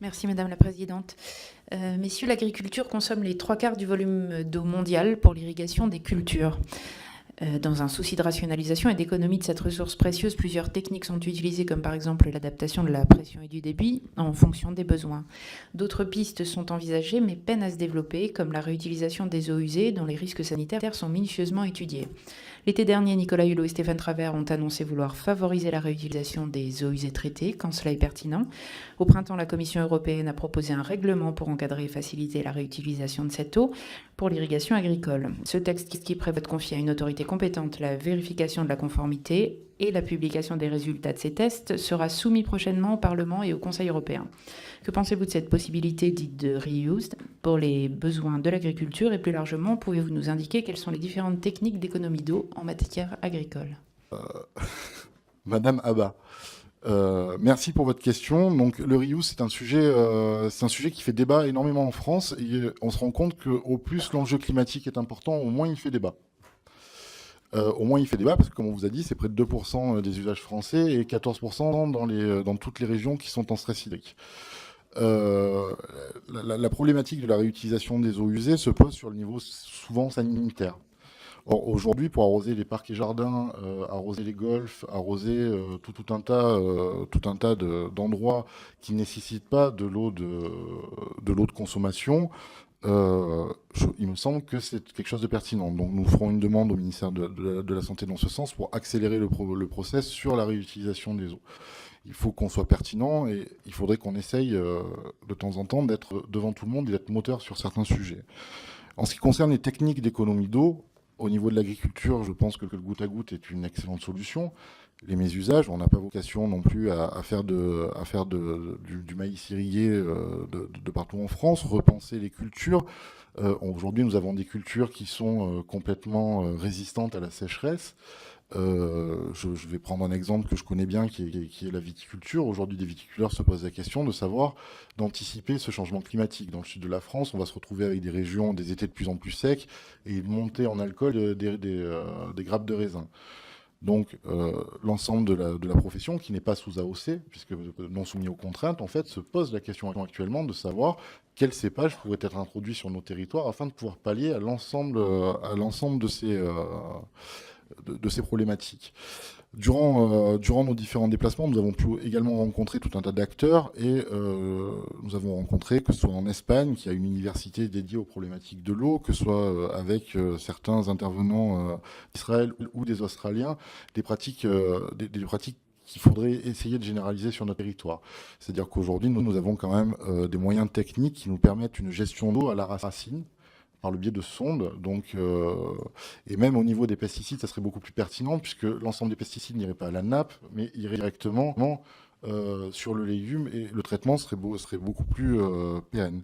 Merci Madame la Présidente. Messieurs, l'agriculture consomme les 3/4 du volume d'eau mondial pour l'irrigation des cultures. Dans un souci de rationalisation et d'économie de cette ressource précieuse, plusieurs techniques sont utilisées, comme par exemple l'adaptation de la pression et du débit en fonction des besoins. D'autres pistes sont envisagées mais peinent à se développer, comme la réutilisation des eaux usées dont les risques sanitaires sont minutieusement étudiés. L'été dernier, Nicolas Hulot et Stéphane Travert ont annoncé vouloir favoriser la réutilisation des eaux usées traitées quand cela est pertinent. Au printemps, la Commission européenne a proposé un règlement pour encadrer et faciliter la réutilisation de cette eau pour l'irrigation agricole. Ce texte qui prévoit de confier à une autorité compétente la vérification de la conformité et la publication des résultats de ces tests sera soumis prochainement au Parlement et au Conseil européen. Que pensez-vous de cette possibilité dite de reuse pour les besoins de l'agriculture et plus largement, pouvez-vous nous indiquer quelles sont les différentes techniques d'économie d'eau en matière agricole? Madame Abba, merci pour votre question. Donc, le reuse, c'est un sujet qui fait débat énormément en France. Et on se rend compte qu'au plus l'enjeu climatique est important, au moins il fait débat. Au moins il fait débat parce que, comme on vous a dit, c'est près de 2% des usages français et 14% dans toutes les régions qui sont en stress hydrique. La problématique de la réutilisation des eaux usées se pose sur le niveau souvent sanitaire. Or, aujourd'hui, pour arroser les parcs et jardins, arroser les golfs, arroser tout un tas d'endroits qui ne nécessitent pas de l'eau de consommation, il me semble que c'est quelque chose de pertinent. Donc nous ferons une demande au ministère de la Santé dans ce sens pour accélérer le process sur la réutilisation des eaux. Il faut qu'on soit pertinent et il faudrait qu'on essaye de temps en temps d'être devant tout le monde et d'être moteur sur certains sujets. En ce qui concerne les techniques d'économie d'eau, au niveau de l'agriculture, je pense que le goutte à goutte est une excellente solution. Les mésusages, on n'a pas vocation non plus à faire du maïs irrigué de partout en France, repenser les cultures. Aujourd'hui, nous avons des cultures qui sont complètement résistantes à la sécheresse. Je vais prendre un exemple que je connais bien, qui est la viticulture. Aujourd'hui, des viticulteurs se posent la question de savoir, d'anticiper ce changement climatique. Dans le sud de la France, on va se retrouver avec des régions, des étés de plus en plus secs et une montée en alcool des grappes de raisin. Donc, l'ensemble de la profession, qui n'est pas sous AOC, puisque non soumis aux contraintes, en fait, se pose la question actuellement de savoir quels cépages pourraient être introduits sur nos territoires afin de pouvoir pallier à l'ensemble de ces problématiques. Durant nos différents déplacements, nous avons pu également rencontrer tout un tas d'acteurs et nous avons rencontré, que ce soit en Espagne, qui a une université dédiée aux problématiques de l'eau, que ce soit avec certains intervenants d'Israël ou des Australiens, des pratiques qu'il faudrait essayer de généraliser sur notre territoire. C'est-à-dire qu'aujourd'hui, nous avons quand même des moyens techniques qui nous permettent une gestion d'eau à la racine, par le biais de sondes. Donc, et même au niveau des pesticides, ça serait beaucoup plus pertinent puisque l'ensemble des pesticides n'irait pas à la nappe, mais irait directement sur le légume et le traitement serait beaucoup plus pérenne.